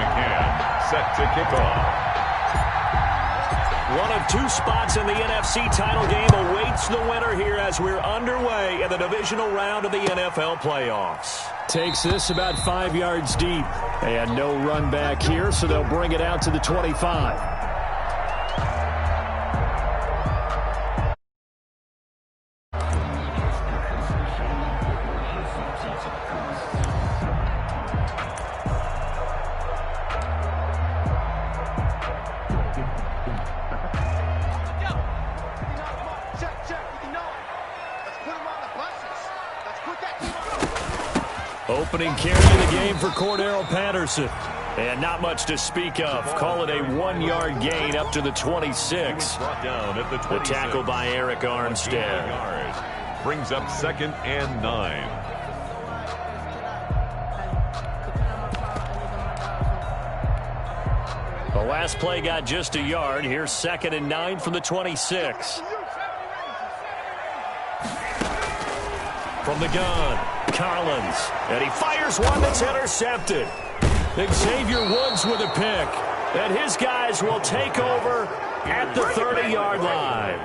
McCann set to kick off. One of two spots in the NFC title game awaits the winner here as we're underway in the divisional round of the NFL playoffs. Takes this about 5 yards deep. And no run back here, so they'll bring it out to the 25. Opening carry of the game for Cordero Patterson. And not much to speak of. Call it a 1-yard gain up to the 26. The tackle by Eric Armstead. Brings up 2nd and 9. The last play got just a yard. Here's 2nd and 9 from the 26. From the gun, Collins. And he fires one that's intercepted. Xavier Woods with a pick. And his guys will take over at the 30-yard line.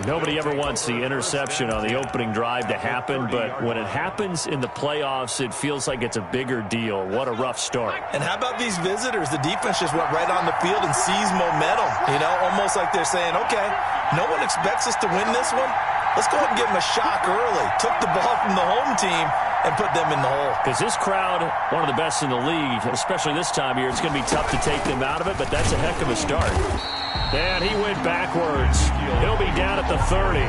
Nobody ever wants the interception on the opening drive to happen, but when it happens in the playoffs, it feels like it's a bigger deal. What a rough start. And how about these visitors? The defense just went right on the field and seized momentum. You know, almost like they're saying, okay, no one expects us to win this one. Let's go ahead and give them a shock early. Took the ball from the home team and put them in the hole. Because this crowd, one of the best in the league, especially this time of year, it's going to be tough to take them out of it, but that's a heck of a start. And he went backwards. He'll be down at the 30.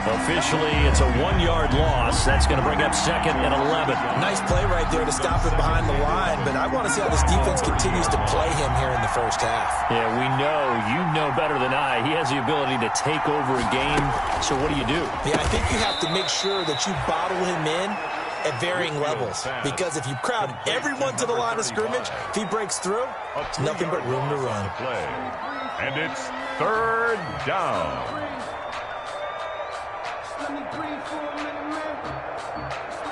Officially, it's a 1-yard loss. That's going to bring up 2nd and 11. Nice play right there to stop it behind the line, but I want to see how this defense continues to play him here in the first half. Yeah, we know. You know better than I. He has the ability to take over a game. So what do you do? Yeah, I think you have to make sure that you bottle him in at varying levels, because if you crowd everyone to the line of scrimmage, if he breaks through, it's nothing but room to run. And it's 3rd down.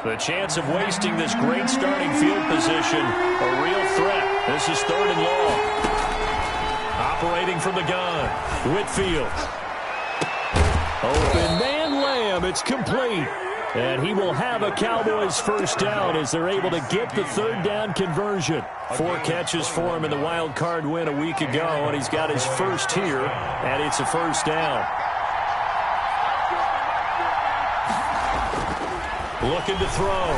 The chance of wasting this great starting field position, a real threat. This is 3rd and long. Operating from the gun, Whitfield. Open man, Lamb. It's complete. And he will have a Cowboys first down as they're able to get the 3rd down conversion. 4 catches for him in the wild card win a week ago, and he's got his first here, and it's a first down. Looking to throw.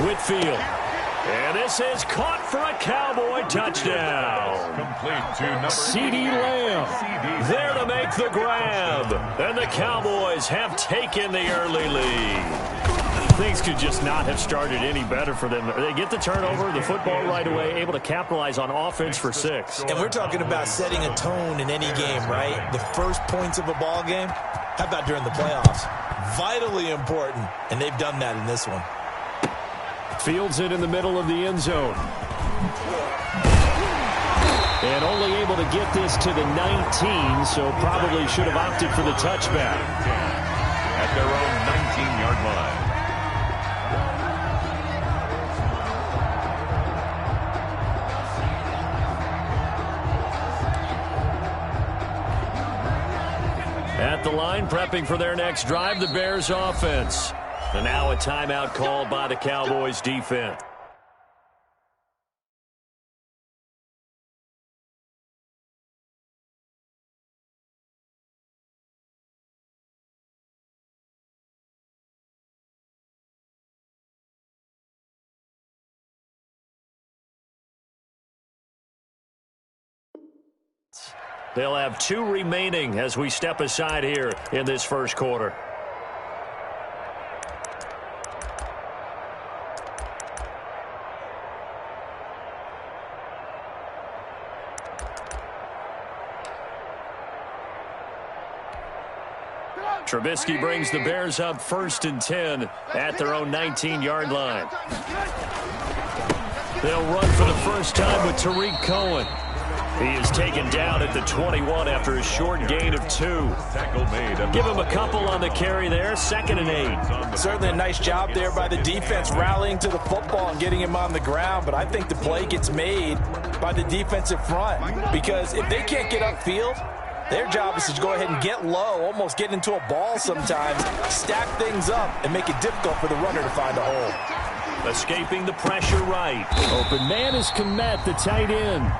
Whitfield. And this is caught for a Cowboy touchdown. Complete to number CeeDee Lamb there to make the grab. And the Cowboys have taken the early lead. Things could just not have started any better for them. They get the turnover, the football right away, able to capitalize on offense for 6. And we're talking about setting a tone in any game, right? The first points of a ball game. How about during the playoffs? Vitally important, and they've done that in this one. Fields it in the middle of the end zone. And only able to get this to the 19, so probably should have opted for the touchback. At their own 19-yard line. At the line, prepping for their next drive, the Bears offense. And now a timeout called by the Cowboys defense. They'll have 2 remaining as we step aside here in this first quarter. Trubisky brings the Bears up 1st and 10 at their own 19-yard line. They'll run for the first time with Tariq Cohen. He is taken down at the 21 after a short gain of 2. Tackle made. Give him a couple on the carry there, 2nd and 8. Certainly a nice job there by the defense rallying to the football and getting him on the ground, but I think the play gets made by the defensive front because if they can't get upfield, their job is to go ahead and get low, almost get into a ball sometimes, stack things up, and make it difficult for the runner to find a hole. Escaping the pressure right. Open man is Komet, the tight end.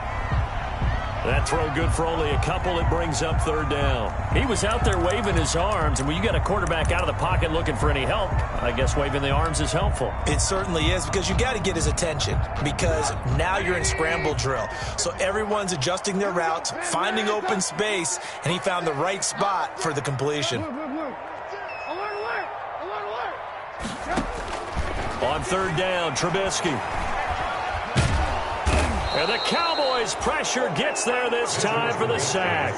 That throw good for only a couple. It brings up 3rd down. He was out there waving his arms, and when you got a quarterback out of the pocket looking for any help, I guess waving the arms is helpful. It certainly is because you got to get his attention because now you're in scramble drill. So everyone's adjusting their routes, finding open space, and he found the right spot for the completion. On 3rd down, Trubisky. And the Cowboys' pressure gets there this time for the sack.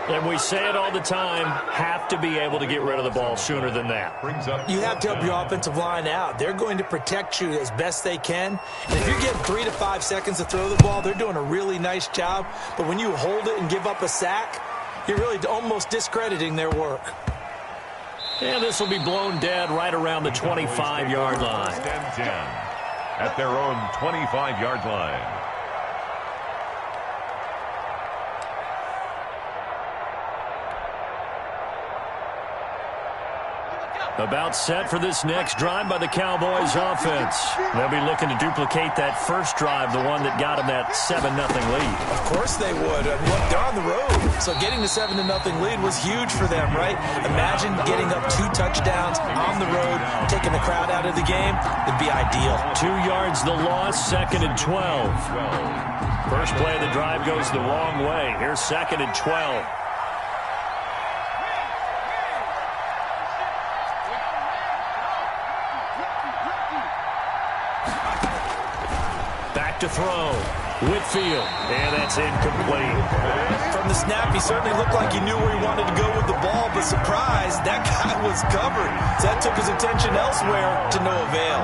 And we say it all the time, have to be able to get rid of the ball sooner than that. You have to help your offensive line out. They're going to protect you as best they can. And if you're getting 3 to 5 seconds to throw the ball, they're doing a really nice job. But when you hold it and give up a sack, you're really almost discrediting their work. And this will be blown dead right around the 25-yard line. At their own 25-yard line. About set for this next drive by the Cowboys offense. They'll be looking to duplicate that first drive, the one that got them that 7-0 lead. Of course they would. Look, they're on the road. So getting the 7-0 lead was huge for them, right? Imagine getting up 2 touchdowns on the road, taking the crowd out of the game. It'd be ideal. 2 yards the loss, 2nd and 12. First play of the drive goes the wrong way. Here's 2nd and 12. To throw. Whitfield. And that's incomplete. From the snap, he certainly looked like he knew where he wanted to go with the ball, but surprise, that guy was covered. So that took his attention elsewhere to no avail.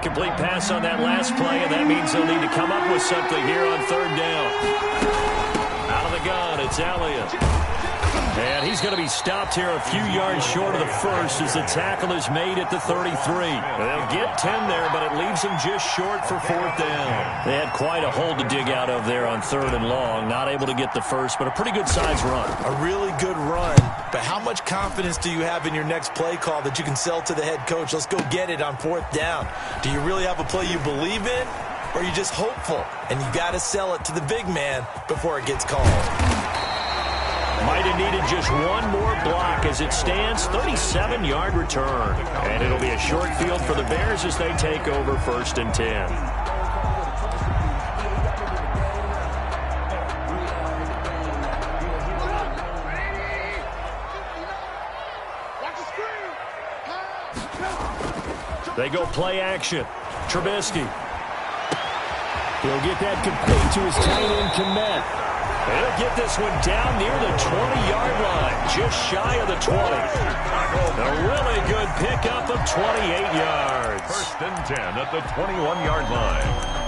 Incomplete pass on that last play, and that means they'll need to come up with something here on 3rd down. Out of the gun, it's Elliott. And he's going to be stopped here a few yards short of the first as the tackle is made at the 33. They'll get 10 there, but it leaves them just short for 4th down. They had quite a hole to dig out of there on 3rd and long. Not able to get the first, but a pretty good-sized run. A really good run, but how much confidence do you have in your next play call that you can sell to the head coach? Let's go get it on 4th down. Do you really have a play you believe in, or are you just hopeful? And you got to sell it to the big man before it gets called. Might have needed just one more block as it stands, 37-yard return. And it'll be a short field for the Bears as they take over 1st and 10. They go play action. Trubisky. He'll get that complete to his tight end, Komet. They'll get this one down near the 20-yard line, just shy of the 20. A really good pickup of 28 yards. 1st and 10 at the 21-yard line.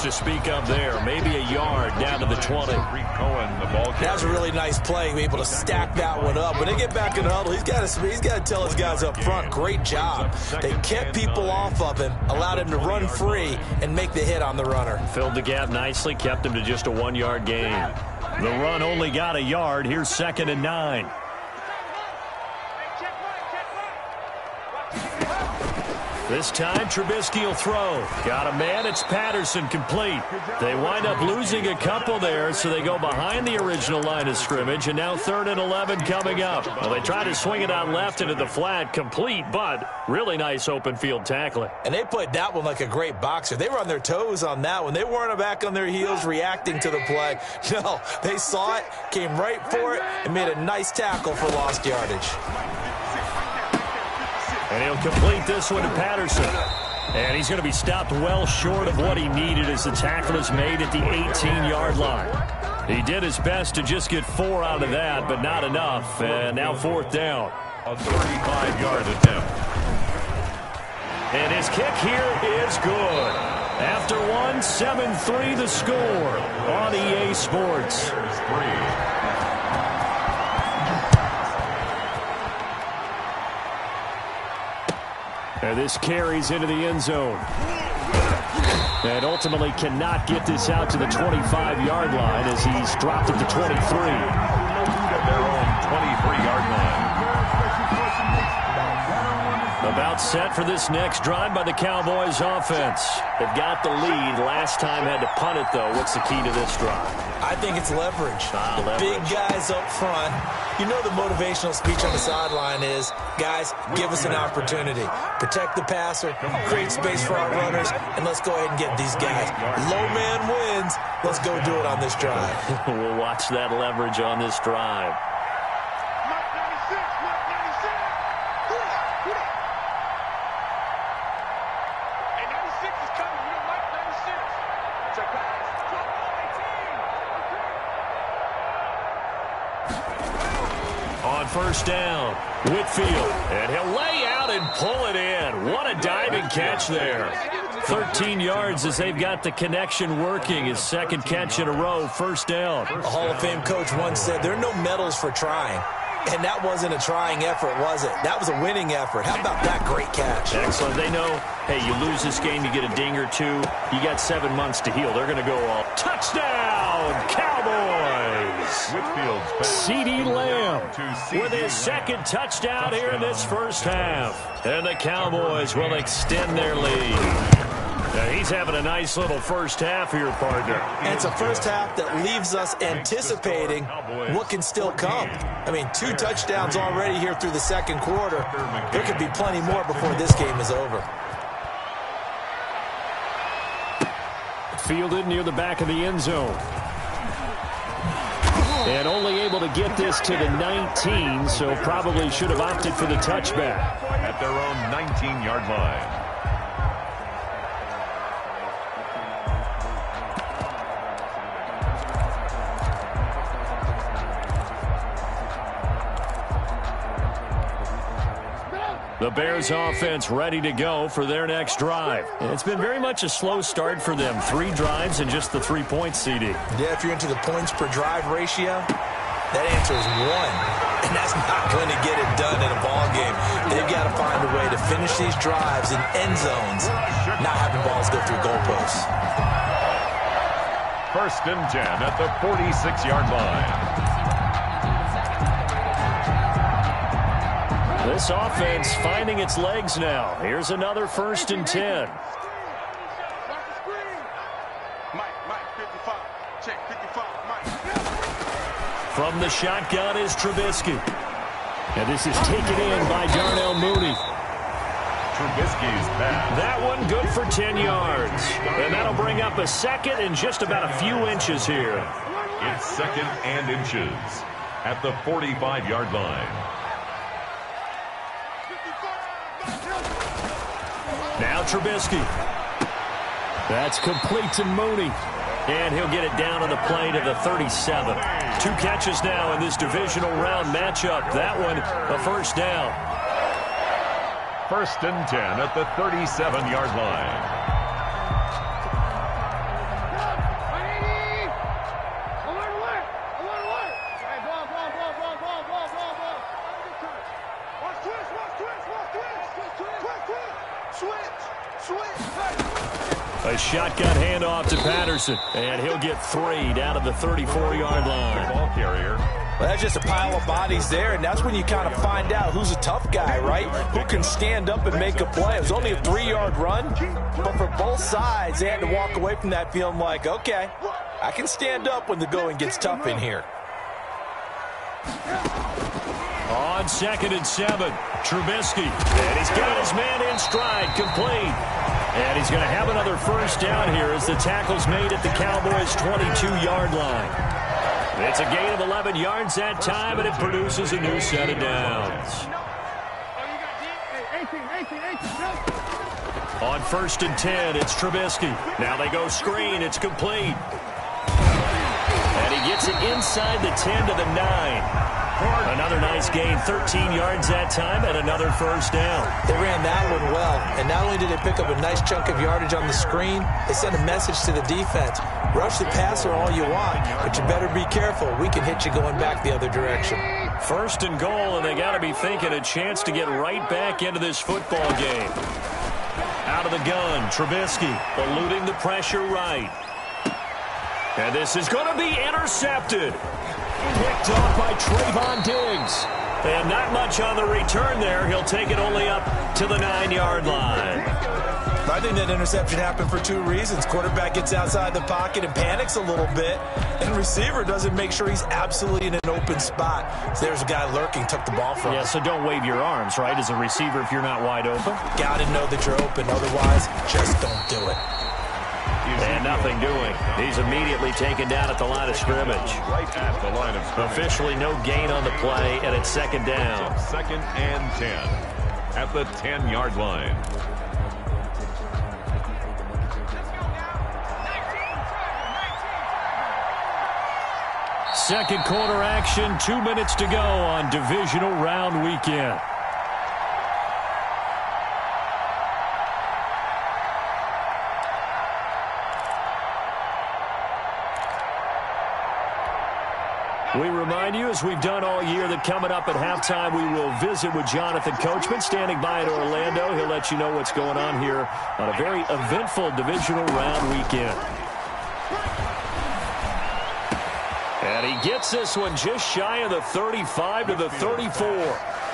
To speak of there, maybe a yard down to the 20. That was a really nice play, able to stack that one up. When they get back in the huddle, he's got to tell his guys up front, great job. They kept people off of him, allowed him to run free and make the hit on the runner. Filled the gap nicely, kept him to just a 1-yard gain. The run only got a yard. Here's 2nd and 9. This time, Trubisky will throw. Got a man. It's Patterson, complete. They wind up losing a couple there, so they go behind the original line of scrimmage, and now 3rd and 11 coming up. Well, they try to swing it out left into the flat, complete, but really nice open field tackling. And they played that one like a great boxer. They were on their toes on that one. They weren't back on their heels reacting to the play. No, they saw it, came right for it, and made a nice tackle for lost yardage. And he'll complete this one to Patterson. And he's going to be stopped well short of what he needed as the tackle is made at the 18-yard line. He did his best to just get 4 out of that, but not enough. And now 4th down. A 35-yard attempt. And his kick here is good. After one, 7-3 the score on EA Sports. There's 3. And this carries into the end zone. And ultimately cannot get this out to the 25-yard line as he's dropped it to 23. At their own 23-yard line. About set for this next drive by the Cowboys offense. They've got the lead. Last time had to punt it, though. What's the key to this drive? I think it's leverage. Leverage. Big guys up front. You know the motivational speech on the sideline is, guys, give us an opportunity. Protect the passer, create space for our runners, and let's go ahead and get these guys. Low man wins. Let's go do it on this drive. We'll watch that leverage on this drive. On 1st down, Whitfield, and he'll lay out and pull it in. What a diving catch there. 13 yards as they've got the connection working. His 2nd catch in a row, 1st down. A Hall of Fame coach once said, there are no medals for trying. And that wasn't a trying effort, was it? That was a winning effort. How about that great catch? Excellent. They know, hey, you lose this game, you get a ding or 2. You got 7 months to heal. They're going to go all touchdown, Cowboys. Whitfield's pass. CeeDee Lamb with his 2nd touchdown here in this 1st half. And the Cowboys will extend their lead. Now he's having a nice little 1st half here, partner. And it's a 1st half that leaves us anticipating what can still come. I mean, 2 touchdowns already here through the 2nd quarter. There could be plenty more before this game is over. Fielded near the back of the end zone. And only able to get this to the 19, so probably should have opted for the touchback. At their own 19-yard line. The Bears offense ready to go for their next drive. And it's been very much a slow start for them. 3 drives and just the 3 points, CD. Yeah, if you're into the points per drive ratio, that answer is 1. And that's not going to get it done in a ball game. They've got to find a way to finish these drives in end zones, not having balls go through goalposts. 1st and 10 at the 46-yard line. This offense finding its legs now. Here's another 1st and 10. From the shotgun is Trubisky. And this is taken in by Darnell Mooney. Trubisky's pass. That one good for 10 yards. And that'll bring up a 2nd and just about a few inches here. It's 2nd and inches at the 45-yard line. Now Trubisky. That's complete to Mooney. And he'll get it down on the play to the 37. 2 catches now in this divisional round matchup. That one, a 1st down. 1st and 10 at the 37-yard line. A shotgun handoff to Patterson, and he'll get 3 down to the 34-yard line. The ball carrier Well, that's just a pile of bodies there, and that's when you kind of find out who's a tough guy, right? Who can stand up and make a play. It was only a 3-yard run, but for both sides, they had to walk away from that feeling like, okay, I can stand up when the going gets tough in here. On 2nd and 7, Trubisky. And he's got his man in stride, complete. And he's going to have another first down here as the tackle's made at the Cowboys' 22-yard line. It's a gain of 11 yards that time, and it produces a new set of downs. On 1st and 10, it's Trubisky. Now they go screen. It's complete. And he gets it inside the 10 to the 9. Another nice gain, 13 yards that time, and another first down. They ran that one well, and not only did they pick up a nice chunk of yardage on the screen, they sent a message to the defense. Rush the passer all you want, but you better be careful. We can hit you going back the other direction. 1st and goal, and they got to be thinking a chance to get right back into this football game. Out of the gun, Trubisky eluding the pressure right. And this is going to be intercepted. Picked off by Trayvon Diggs. And not much on the return there. He'll take it only up to the 9-yard line. I think that interception happened for 2 reasons. Quarterback gets outside the pocket and panics a little bit, and receiver doesn't make sure he's absolutely in an open spot. So there's a guy lurking, took the ball from him. Yeah, so don't wave your arms, right, as a receiver if you're not wide open. Got to know that you're open. Otherwise, just don't do it. And nothing doing. He's immediately taken down at the line of scrimmage. Right at the line of scrimmage. Officially no gain on the play, and it's 2nd down. 2nd and 10 at the 10-yard line. Second quarter action, 2 minutes to go on divisional round weekend. We remind you, as we've done all year, that coming up at halftime, we will visit with Jonathan Coachman, standing by in Orlando. He'll let you know what's going on here on a very eventful divisional round weekend. And he gets this one just shy of the 35 to the 34.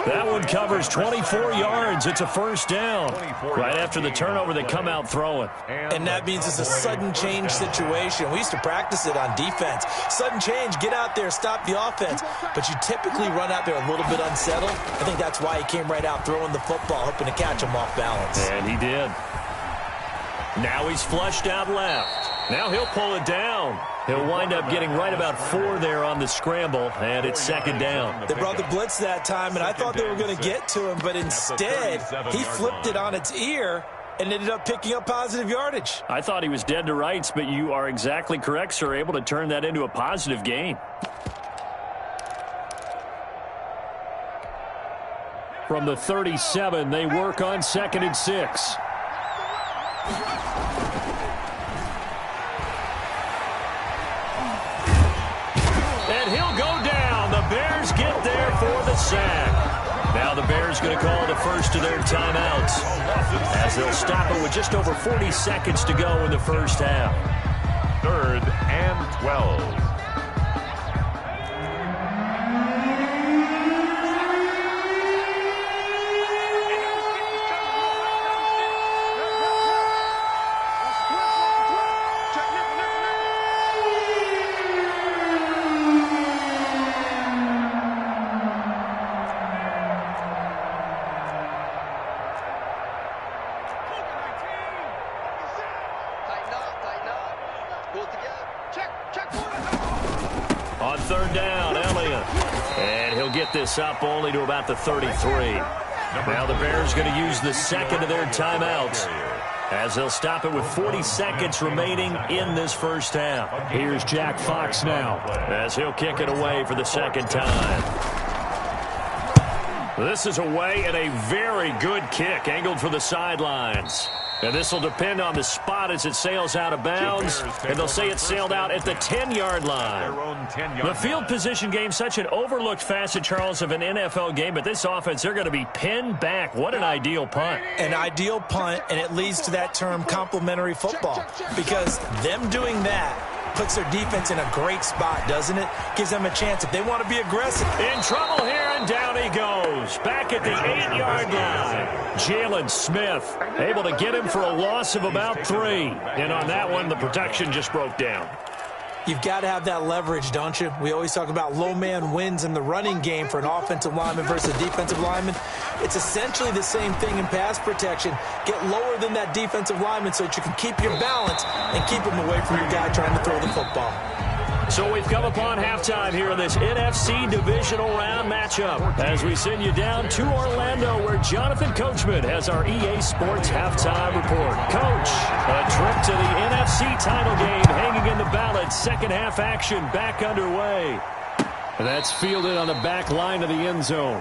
That one covers 24 yards. It's a first down. Right after the turnover, they come out throwing. And that means it's a sudden change situation. We used to practice it on defense. Sudden change, get out there, stop the offense. But you typically run out there a little bit unsettled. I think that's why he came right out throwing the football, hoping to catch him off balance. And he did. Now he's flushed out left. Now he'll pull it down. He'll wind up getting right about 4 there on the scramble, and it's 2nd down. They brought the blitz that time, and I thought they were going to get to him, but instead he flipped it on its ear and ended up picking up positive yardage. I thought he was dead to rights, but you are exactly correct, sir, able to turn that into a positive gain. From the 37, they work on 2nd and 6. And he'll go down. The Bears get there for the sack. Now the Bears going to call the first of their timeouts, as they'll stop it with just over 40 seconds to go in the first half. 3rd and 12. On 3rd down, Elliott. And he'll get this up only to about the 33. Now the Bears going to use the second of their timeouts, as they'll stop it with 40 seconds remaining in this first half. Here's Jack Fox now, as he'll kick it away for the second time. This is away, and a very good kick, angled for the sidelines. And this will depend on the spot as it sails out of bounds. And they'll say it sailed out at the 10-yard line. The field position game, such an overlooked facet, Charles, of an NFL game. But this offense, they're going to be pinned back. What an ideal punt. An ideal punt, and it leads to that term, complementary football. Because them doing that puts their defense in a great spot, doesn't it? Gives them a chance if they want to be aggressive. In trouble here, and down he goes. Back at the 8-yard line. Jalen Smith able to get him for a loss of about 3. And on that one, the protection just broke down. You've got to have that leverage, don't you? We always talk about low man wins in the running game for an offensive lineman versus a defensive lineman. It's essentially the same thing in pass protection. Get lower than that defensive lineman so that you can keep your balance and keep him away from your guy trying to throw the football. So we've come upon halftime here in this NFC divisional round matchup as we send you down to Orlando where Jonathan Coachman has our EA Sports halftime report. Coach, a trip to the NFC title game hanging in the balance. Second half action back underway. And that's fielded on the back line of the end zone.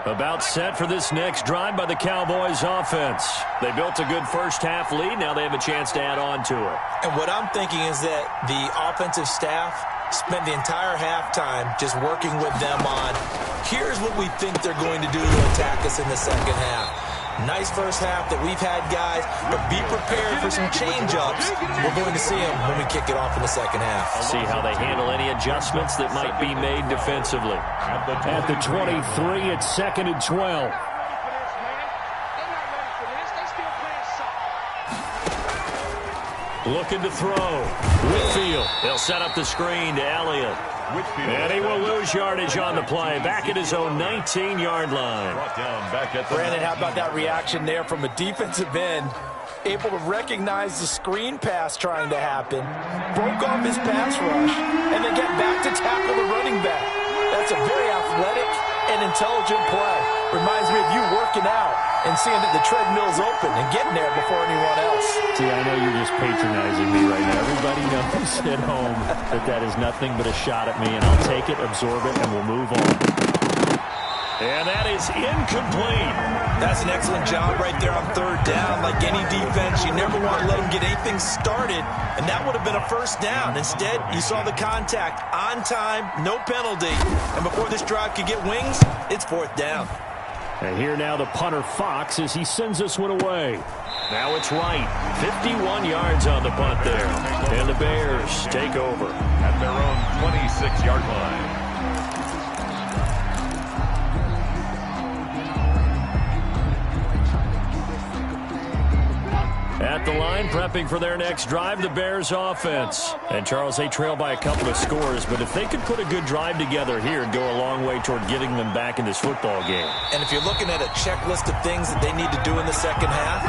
About set for this next drive by the Cowboys offense. They built a good first half lead. Now they have a chance to add on to it. And what I'm thinking is that the offensive staff spent the entire halftime just working with them on, here's what we think they're going to do to attack us in the second half. Nice first half that we've had, guys, but be prepared for some change-ups. We're going to see them when we kick it off in the second half. See how they handle any adjustments that might be made defensively. At the 23, it's 2nd and 12. Looking to throw. Whitfield. They'll set up the screen to Elliott. And he will lose yardage on the play. Back at his own 19-yard line. Brandon, how about that reaction there from a defensive end? Able to recognize the screen pass trying to happen. Broke off his pass rush. And then get back to tackle the running back. That's a very athletic and intelligent play. Reminds me of you working out and seeing that the treadmill's open and getting there before anyone else. See, I know you're just patronizing me right now. Everybody knows at home that that is nothing but a shot at me, and I'll take it, absorb it, and we'll move on. And that is incomplete. That's an excellent job right there on third down. Like any defense, you never want to let them get anything started, and that would have been a first down. Instead, you saw the contact on time, no penalty, and before this drive could get wings, it's fourth down. And here now the punter Fox as he sends this one away. Now it's right. 51 yards on the punt there. And the Bears take over at their own 26-yard line. At the line, prepping for their next drive, the Bears offense. And Charles, they trail by a couple of scores, but if they could put a good drive together here, it'd go a long way toward getting them back in this football game. And if you're looking at a checklist of things that they need to do in the second half,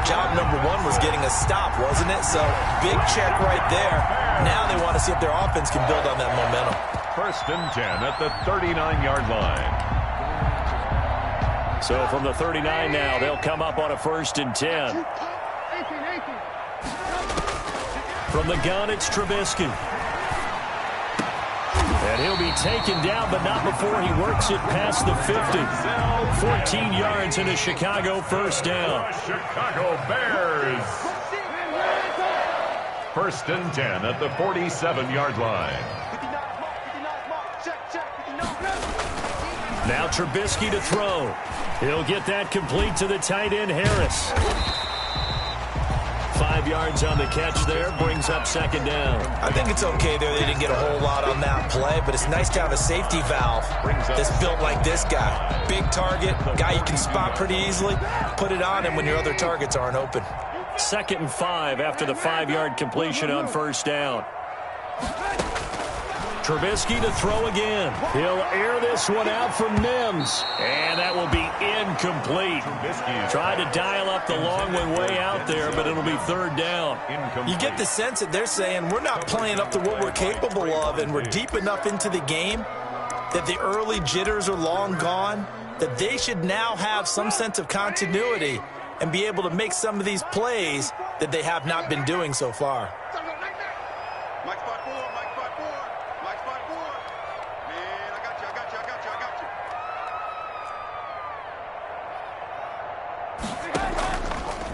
job number one was getting a stop, wasn't it? So, big check right there. Now they want to see if their offense can build on that momentum. 1st and 10 at the 39-yard line. So from the 39 now, they'll come up on a 1st and 10. From the gun, it's Trubisky. And he'll be taken down, but not before he works it past the 50. 14 yards in a Chicago first down. Chicago Bears. 1st and 10 at the 47-yard line. Now Trubisky to throw. He'll get that complete to the tight end, Harris. 5 yards on the catch there, brings up 2nd down. I think it's okay there. They didn't get a whole lot on that play, but it's nice to have a safety valve that's built like this guy. Big target, guy you can spot pretty easily. Put it on him when your other targets aren't open. 2nd and 5 after the 5-yard completion on first down. Trubisky to throw again. He'll air this one out for Mims. And that will be incomplete. Tried to dial up the long one way out there, but it'll be 3rd down. You get the sense that they're saying we're not playing up to what we're capable of, and we're deep enough into the game that the early jitters are long gone, that they should now have some sense of continuity and be able to make some of these plays that they have not been doing so far.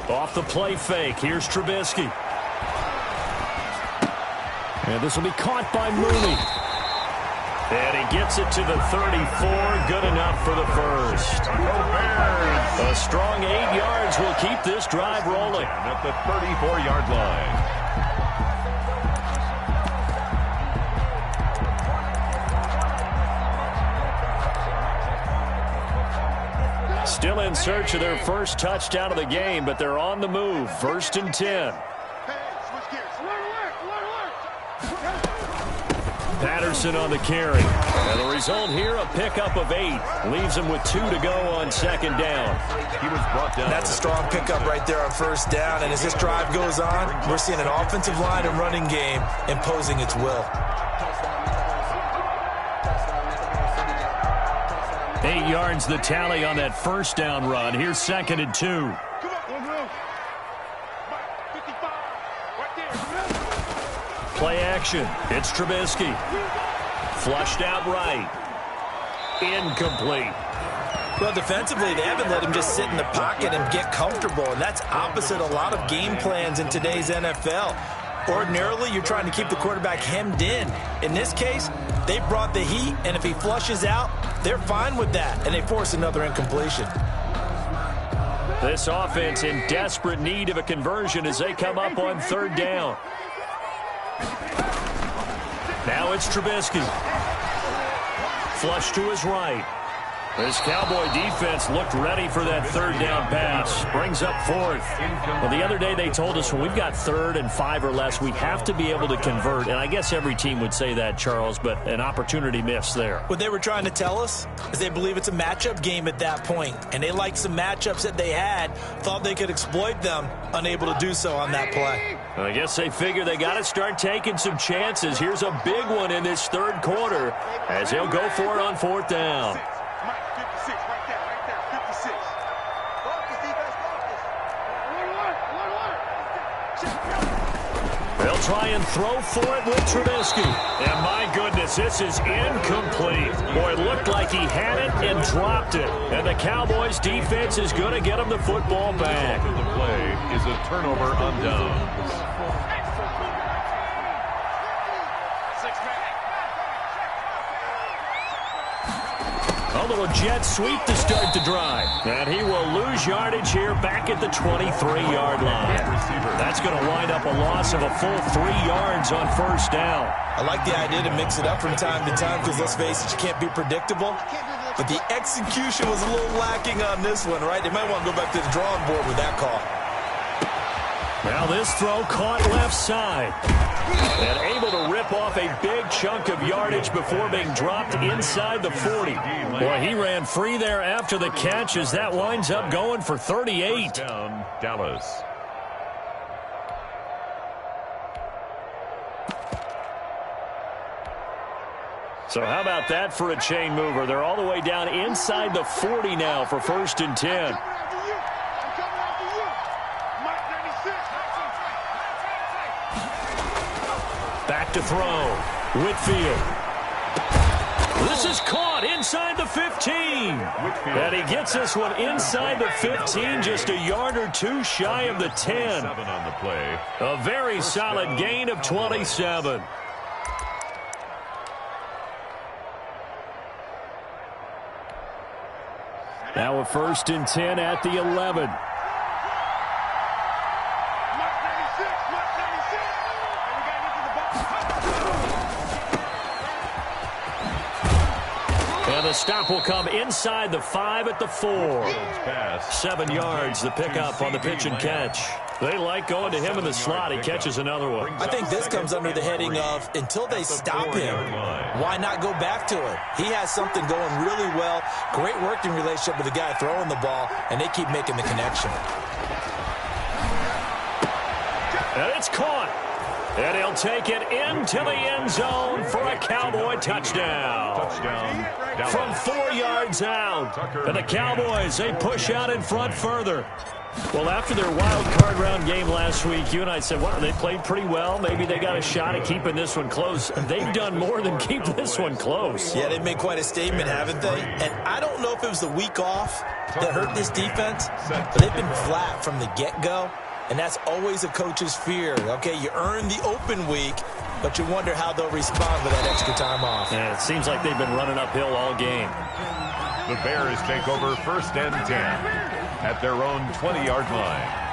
Off the play fake, here's Trubisky. And this will be caught by Mooney. And he gets it to the 34. Good enough for the first. A strong 8 yards will keep this drive rolling. At the 34-yard line. Still in search of their first touchdown of the game, but they're on the move. 1st and 10. Patterson on the carry. And the result here, a pickup of 8. Leaves him with 2 to go on 2nd down. He was brought down. That's a strong pickup right there on 1st down. And as this drive goes on, we're seeing an offensive line and running game imposing its will. 8 yards the tally on that 1st down run. Here's 2nd and 2. Play action. It's Trubisky. Flushed out right. Incomplete. Well, defensively, they haven't let him just sit in the pocket and get comfortable, and that's opposite a lot of game plans in today's NFL. Ordinarily, you're trying to keep the quarterback hemmed in. In this case, they brought the heat, and if he flushes out, they're fine with that, and they force another incompletion. This offense in desperate need of a conversion as they come up on 3rd down. Now it's Trubisky. Flush to his right. This Cowboy defense looked ready for that 3rd down pass. Brings up 4th. Well, the other day they told us when we've got 3rd and 5 or less, we have to be able to convert. And I guess every team would say that, Charles, but an opportunity missed there. What they were trying to tell us is they believe it's a matchup game at that point. And they liked some matchups that they had, thought they could exploit them, unable to do so on that play. I guess they figure they got to start taking some chances. Here's a big one in this 3rd quarter as they'll go for it on 4th down. They'll try and throw for it with Trubisky. And my goodness, this is incomplete. Boy, it looked like he had it and dropped it. And the Cowboys defense is going to get him the football back. The play is a turnover on downs. A little jet sweep to start the drive. And he will lose yardage here back at the 23-yard line. That's going to wind up a loss of a full 3 yards on 1st down. I like the idea to mix it up from time to time because, let's face it, you can't be predictable. But the execution was a little lacking on this one, right? They might want to go back to the drawing board with that call. Now this throw caught left side. And able to rip off a big chunk of yardage before being dropped inside the 40. Boy, he ran free there after the catch as that winds up going for 38. Down, Dallas. So how about that for a chain mover? They're all the way down inside the 40 now for 1st and 10. Back to throw. Whitfield. This is caught inside the 15. And he gets this one inside the 15, just a yard or 2 shy of the 10. On the play. A very solid gain of 27. Now a 1st and 10 at the 11. And the stop will come inside the 5 at the 4. 7 yards, the pickup on the pitch and catch. They like going to him in the slot. He catches another one. I think this comes under the heading of, until they stop him, why not go back to it? He has something going really well. Great working relationship with the guy throwing the ball, and they keep making the connection. And it's caught. And he'll take it into the end zone for a Cowboy touchdown. From 4 yards out. And the Cowboys, they push out in front further. Well, after their wild card round game last week, you and I said, well, they played pretty well. Maybe they got a shot at keeping this one close. They've done more than keep this one close. Yeah, they've made quite a statement, haven't they? And I don't know if it was the week off that hurt this defense, but they've been flat from the get-go. And that's always a coach's fear. Okay, you earn the open week, but you wonder how they'll respond with that extra time off. And it seems like they've been running uphill all game. The Bears take over 1st and 10 at their own 20-yard line.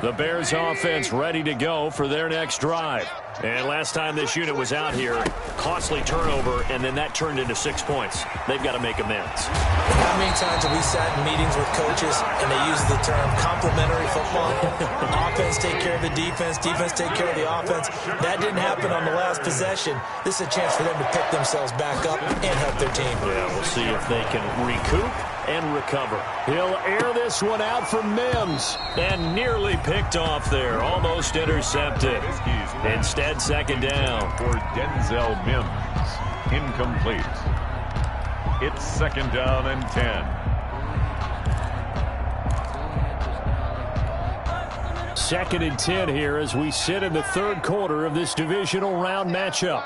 The Bears offense ready to go for their next drive. And last time this unit was out here, costly turnover, and then that turned into 6 points. They've got to make amends. How many times have we sat in meetings with coaches and they use the term complementary football? Offense take care of the defense, defense take care of the offense. That didn't happen on the last possession. This is a chance for them to pick themselves back up and help their team. Yeah, we'll see if they can recoup and recover. He'll air this one out for Mims. And nearly picked off there. Almost intercepted. Instead, second down. For Denzel Mims. Incomplete. It's second down and 10. Second and 10 here as we sit in the third quarter of this divisional round matchup.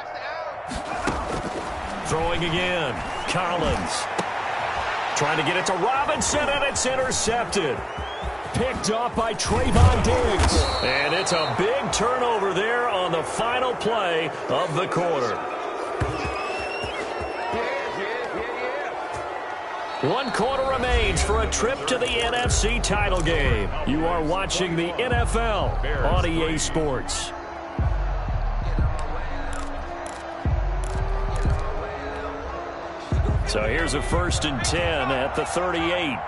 Throwing again. Collins. Trying to get it to Robinson, and it's intercepted. Picked off by Trayvon Diggs. And it's a big turnover there on the final play of the quarter. 1 quarter remains for a trip to the NFC title game. You are watching the NFL on EA Sports. So here's a 1st and 10 at the 38.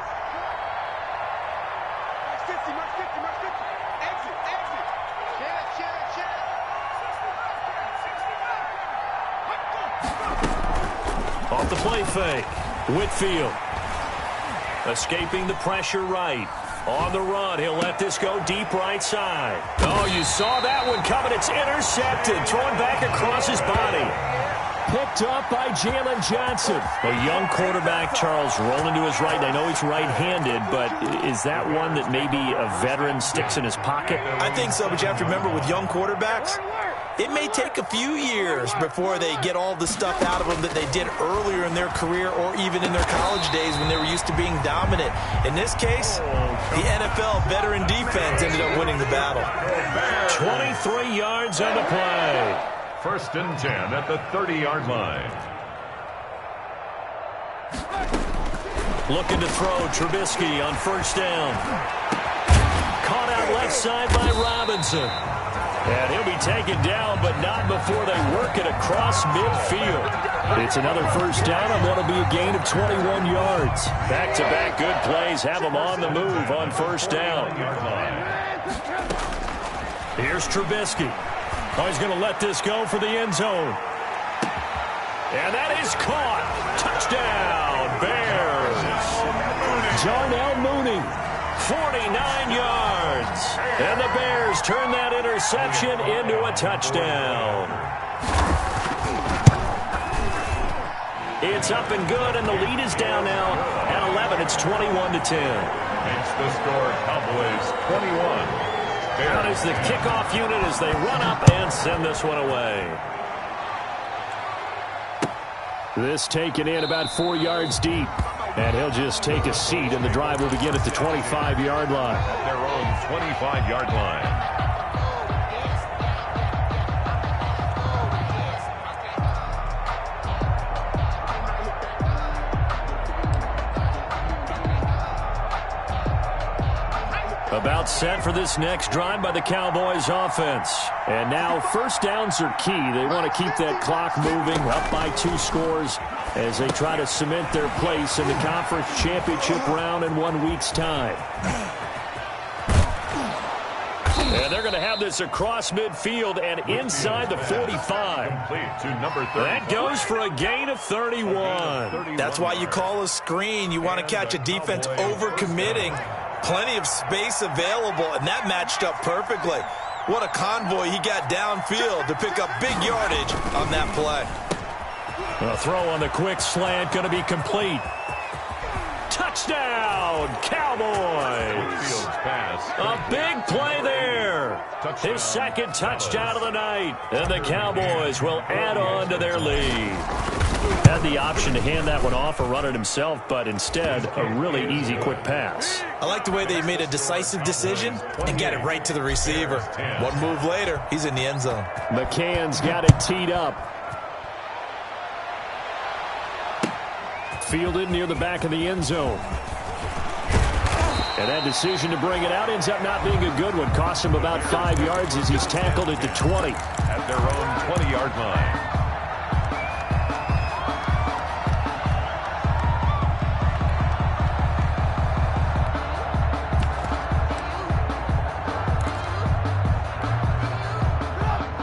Off the play fake. Whitfield. Escaping the pressure right. On the run, he'll let this go deep right side. Oh, you saw that one coming. It's intercepted. Thrown back across his body. Picked up by Jalen Johnson. A young quarterback, Charles, rolling to his right. I know he's right-handed, but is that one that maybe a veteran sticks in his pocket? I think so, but you have to remember with young quarterbacks, it may take a few years before they get all the stuff out of them that they did earlier in their career or even in their college days when they were used to being dominant. In this case, the NFL veteran defense ended up winning the battle. 23 yards on the play. 1st and 10 at the 30-yard line. Looking to throw. Trubisky on 1st down. Caught out left side by Robinson. And he'll be taken down, but not before they work it across midfield. It's another 1st down and what'll be a gain of 21 yards. Back-to-back good plays have them on the move on 1st down. Here's Trubisky. Oh, he's going to let this go for the end zone. And that is caught. Touchdown, Bears. Darnell Mooney, 49 yards. And the Bears turn that interception into a touchdown. It's up and good, and the lead is down now at 11. It's 21-10. Makes the score Cowboys 21. That is the kickoff unit as they run up and send this one away. This taken in about 4 yards deep. And he'll just take a seat, and the drive will begin at the 25-yard line. At their own 25-yard line. About set for this next drive by the Cowboys offense. And now 1st downs are key. They want to keep that clock moving, up by 2 scores as they try to cement their place in the conference championship round in 1 week's time. And they're going to have this across midfield and inside the 45. To number 30. That goes for a gain of 31. That's why you call a screen. You want to catch a defense overcommitting. Plenty of space available, and that matched up perfectly. What a convoy he got downfield to pick up big yardage on that play. A throw on the quick slant going to be complete. Touchdown, Cowboys! A big play there. His 2nd touchdown of the night. And the Cowboys will add on to their lead. Had the option to hand that one off or run it himself, but instead, a really easy quick pass. I like the way they made a decisive decision and get it right to the receiver. One move later, he's in the end zone. McCann's got it teed up. Fielded near the back of the end zone. And that decision to bring it out ends up not being a good one. Cost him about 5 yards as he's tackled at the 20. At their own 20-yard line.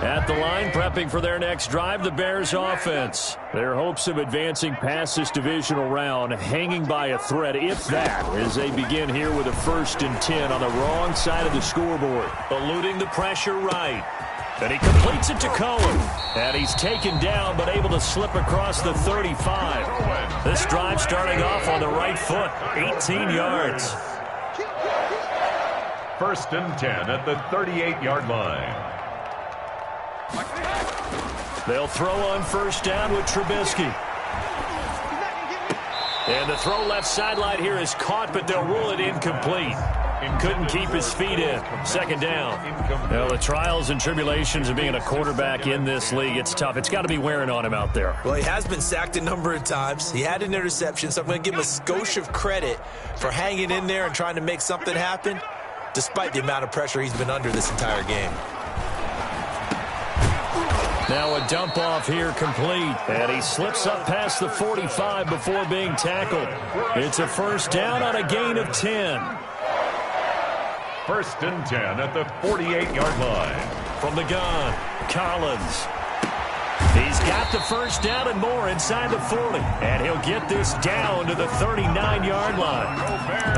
At the line, prepping for their next drive, the Bears offense. Their hopes of advancing past this divisional round hanging by a thread, if that, as they begin here with a 1st and 10 on the wrong side of the scoreboard. Eluding the pressure right. And he completes it to Cohen. And he's taken down, but able to slip across the 35. This drive starting off on the right foot, 18 yards. 1st and 10 at the 38-yard line. They'll throw on 1st down with Trubisky. And the throw left sideline here is caught, but they'll rule it incomplete. Couldn't keep his feet in. 2nd down. Well, the trials and tribulations of being a quarterback in this league, it's tough. It's got to be wearing on him out there. Well, he has been sacked a number of times. He had an interception, so I'm going to give him a skosh of credit for hanging in there and trying to make something happen, despite the amount of pressure he's been under this entire game. Now a dump off here complete. And he slips up past the 45 before being tackled. It's a 1st down on a gain of 10. 1st and 10 at the 48-yard line. From the gun, Collins. He's got the 1st down and more inside the 40. And he'll get this down to the 39-yard line.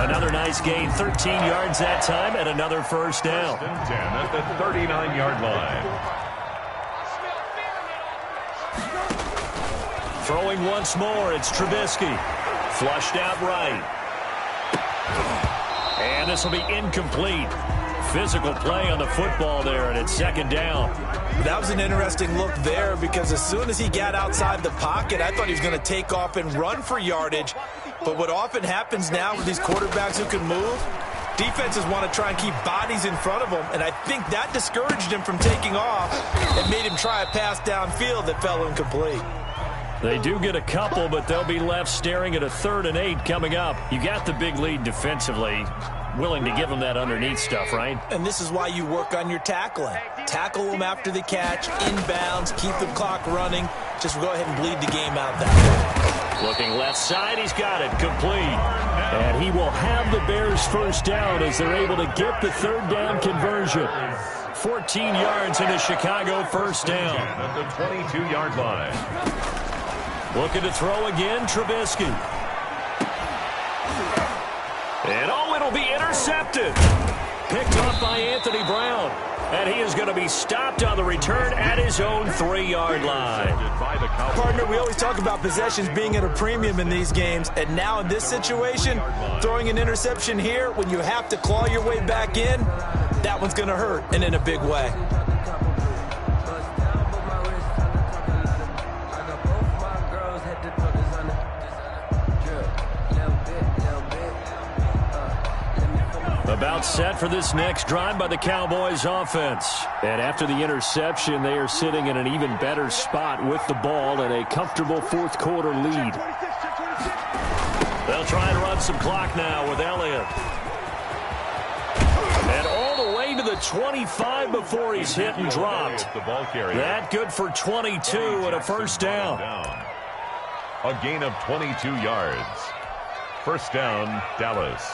Another nice gain, 13 yards that time, and another 1st down. 1st and 10 at the 39-yard line. Throwing once more, it's Trubisky. Flushed out right. And this will be incomplete. Physical play on the football there, and it's 2nd down. That was an interesting look there because as soon as he got outside the pocket, I thought he was going to take off and run for yardage. But what often happens now with these quarterbacks who can move, defenses want to try and keep bodies in front of them, and I think that discouraged him from taking off and made him try a pass downfield that fell incomplete. They do get a couple, but they'll be left staring at a 3rd and 8 coming up. You got the big lead defensively. Willing to give them that underneath stuff, right? And this is why you work on your tackling. Tackle them after the catch, inbounds, keep the clock running. Just go ahead and bleed the game out that way. Looking left side, he's got it complete. And he will have the Bears 1st down as they're able to get the 3rd down conversion. 14 yards into Chicago 1st down. At the 22-yard line. Looking to throw again, Trubisky. And it'll be intercepted. Picked off by Anthony Brown. And he is going to be stopped on the return at his own 3-yard line. Partner, we always talk about possessions being at a premium in these games. And now in this situation, throwing an interception here when you have to claw your way back in, that one's going to hurt, and in a big way. About set for this next drive by the Cowboys offense. And after the interception, they are sitting in an even better spot with the ball and a comfortable 4th quarter lead. They'll try and run some clock now with Elliott. And all the way to the 25 before he's hit and dropped. That good for 22 and a 1st down. A gain of 22 yards. 1st down, Dallas.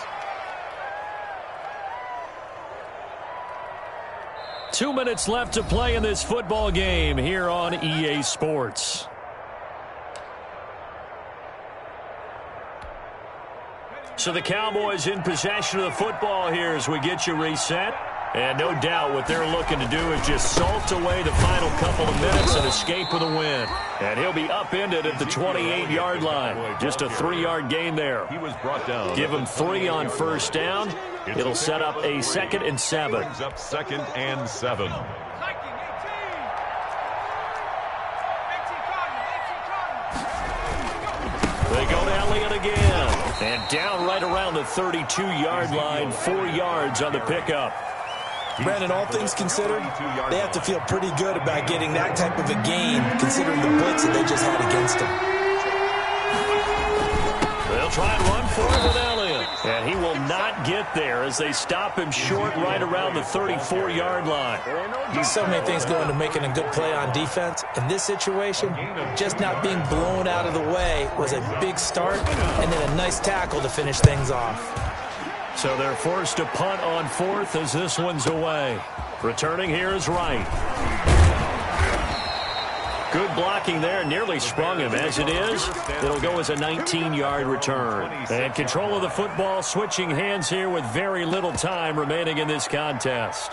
2 minutes left to play in this football game here on EA Sports. So the Cowboys in possession of the football here as we get you reset. And no doubt what they're looking to do is just salt away the final couple of minutes and escape with a win. And he'll be upended at the 28-yard line. Just a 3-yard gain there. He was brought down. Give him 3 on 1st down. It'll set up a 2nd and 7. Brings up 2nd and 7. They go to Elliott again. And down right around the 32-yard line, 4 yards on the pickup. Brandon, all things considered, they have to feel pretty good about getting that type of a gain, considering the blitz that they just had against them. They'll try and run for it with Elliott. And he will not get there as they stop him short right around the 34-yard line. So many things go into making a good play on defense. In this situation, just not being blown out of the way was a big start, and then a nice tackle to finish things off. So they're forced to punt on 4th as this one's away. Returning here is Wright. Good blocking there, nearly sprung him. As it is, it'll go as a 19-yard return. And control of the football, switching hands here with very little time remaining in this contest.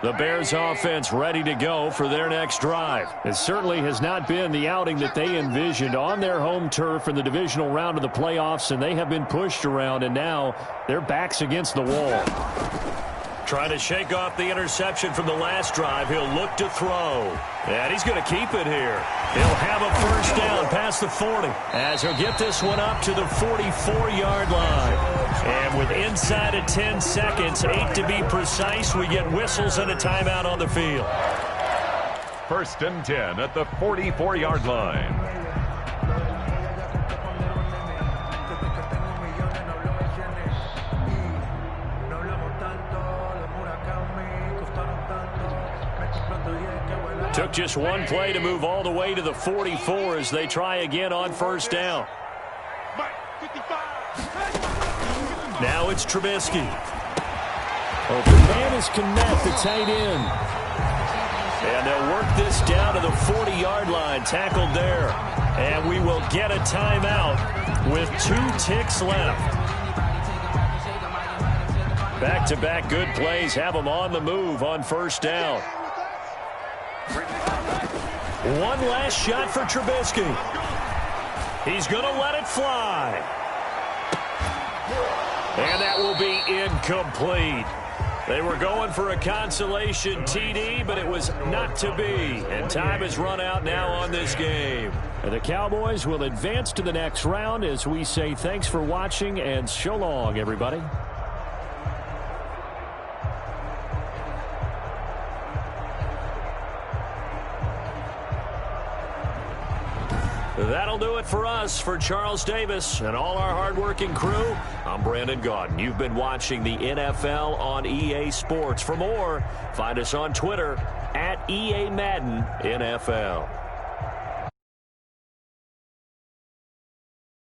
The Bears offense ready to go for their next drive. It certainly has not been the outing that they envisioned on their home turf in the divisional round of the playoffs, and they have been pushed around, and now their backs against the wall. Trying to shake off the interception from the last drive. He'll look to throw. And he's going to keep it here. He'll have a first down past the 40 as he'll get this one up to the 44-yard line. And with inside of 10 seconds, 8 to be precise, we get whistles and a timeout on the field. 1st and 10 at the 44-yard line. Took just one play to move all the way to the 44 as they try again on first down. Now it's Trubisky. Open man is Kmet, the tight end. And they'll work this down to the 40-yard line, tackled there. And we will get a timeout with 2 ticks left. Back-to-back good plays have them on the move on first down. One last shot for Trubisky. He's going to let it fly. And that will be incomplete. They were going for a consolation TD, but it was not to be. And time has run out now on this game. And the Cowboys will advance to the next round as we say thanks for watching and so long, everybody. That'll do it for us. For Charles Davis and all our hardworking crew, I'm Brandon Gaudin. You've been watching the NFL on EA Sports. For more, find us on Twitter @EA Madden NFL.